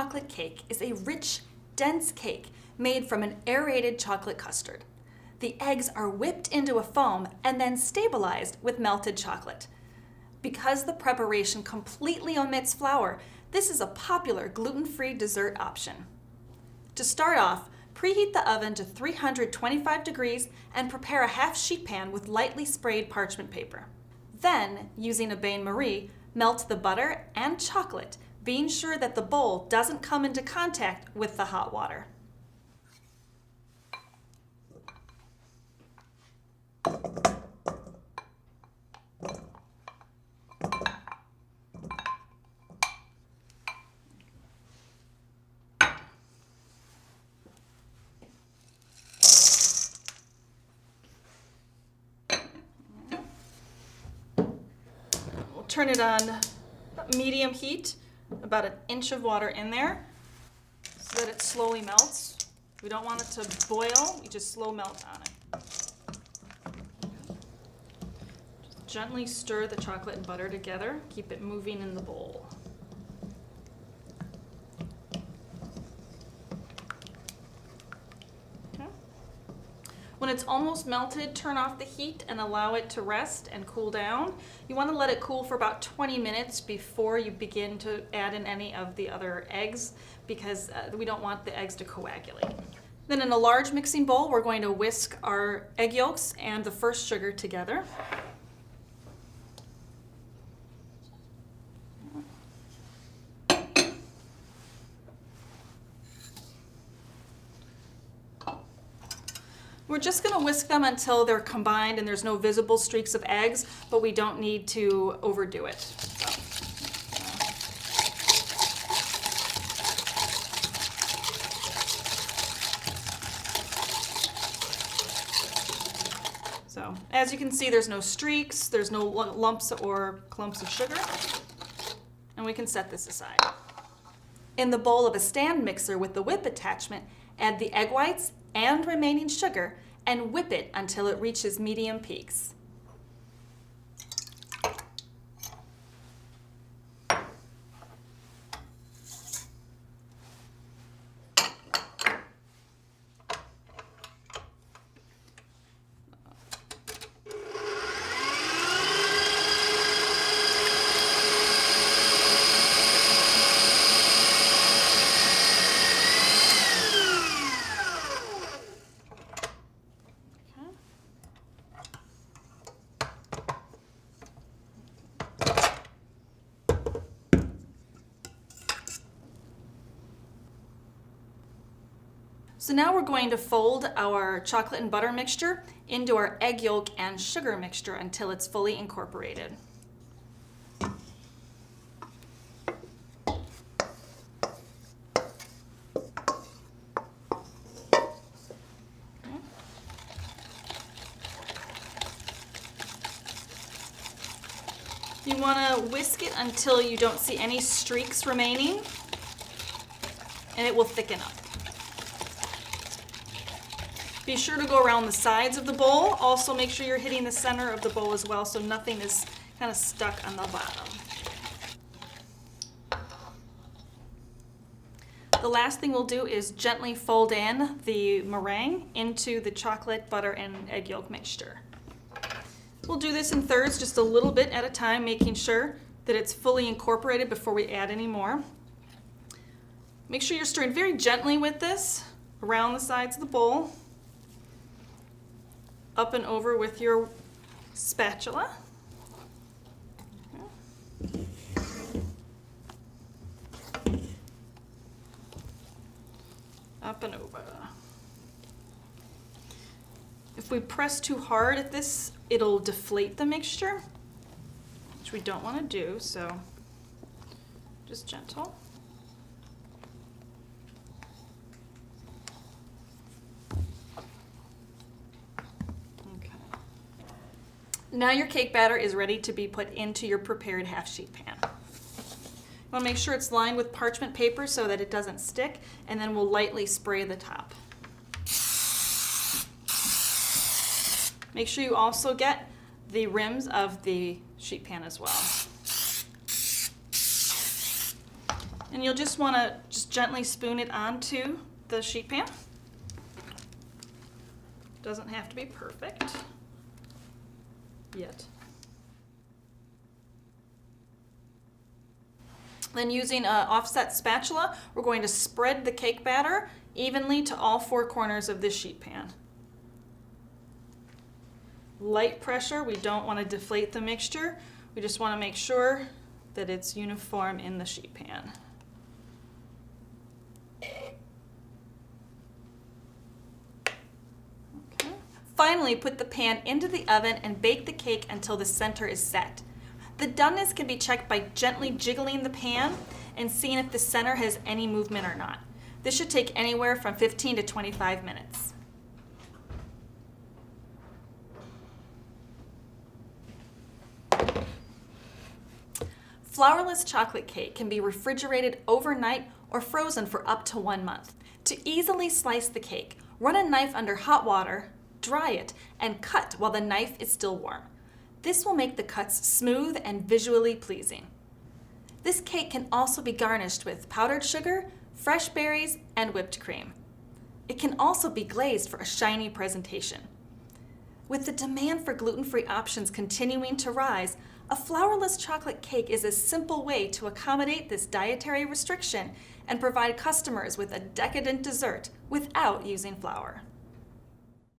chocolate cake is a rich, dense cake made from an aerated chocolate custard. The eggs are whipped into a foam and then stabilized with melted chocolate. Because the preparation completely omits flour, this is a popular gluten-free dessert option. To start off, preheat the oven to 325 degrees and prepare a half sheet pan with lightly sprayed parchment paper. Then, using a bain-marie, melt the butter and chocolate, being sure that the bowl doesn't come into contact with the hot water. Turn it on medium heat, about an inch of water in there, so that it slowly melts. We don't want it to boil, we just slow melt on it. Just gently stir the chocolate and butter together, keep it moving in the bowl. When it's almost melted, turn off the heat and allow it to rest and cool down. You want to let it cool for about 20 minutes before you begin to add in any of the other eggs, because we don't want the eggs to coagulate. Then in a large mixing bowl, we're going to whisk our egg yolks and the first sugar together. We're just going to whisk them until they're combined and there's no visible streaks of eggs, but we don't need to overdo it. So, as you can see, there's no streaks, there's no lumps or clumps of sugar, and we can set this aside. In the bowl of a stand mixer with the whip attachment, add the egg whites and remaining sugar and whip it until it reaches medium peaks. So now we're going to fold our chocolate and butter mixture into our egg yolk and sugar mixture until it's fully incorporated. You want to whisk it until you don't see any streaks remaining, and it will thicken up. Be sure to go around the sides of the bowl. Also make sure you're hitting the center of the bowl as well so nothing is kind of stuck on the bottom. The last thing we'll do is gently fold in the meringue into the chocolate, butter, and egg yolk mixture. We'll do this in thirds, just a little bit at a time, making sure that it's fully incorporated before we add any more. Make sure you're stirring very gently with this around the sides of the bowl, up and over with your spatula. Up and over. If we press too hard at this, it'll deflate the mixture, which we don't want to do, so just gentle. Now your cake batter is ready to be put into your prepared half sheet pan. You want to make sure it's lined with parchment paper so that it doesn't stick, and then we'll lightly spray the top. Make sure you also get the rims of the sheet pan as well. And you'll just want to just gently spoon it onto the sheet pan. Doesn't have to be perfect yet. Then using an offset spatula, we're going to spread the cake batter evenly to all 4 corners of this sheet pan. Light pressure, we don't want to deflate the mixture. We just want to make sure that it's uniform in the sheet pan. Okay. Finally, put the pan into the oven and bake the cake until the center is set. The doneness can be checked by gently jiggling the pan and seeing if the center has any movement or not. This should take anywhere from 15 to 25 minutes. Flourless chocolate cake can be refrigerated overnight or frozen for up to 1 month. To easily slice the cake, run a knife under hot water, dry it, and cut while the knife is still warm. This will make the cuts smooth and visually pleasing. This cake can also be garnished with powdered sugar, fresh berries, and whipped cream. It can also be glazed for a shiny presentation. With the demand for gluten-free options continuing to rise, a flourless chocolate cake is a simple way to accommodate this dietary restriction and provide customers with a decadent dessert without using flour.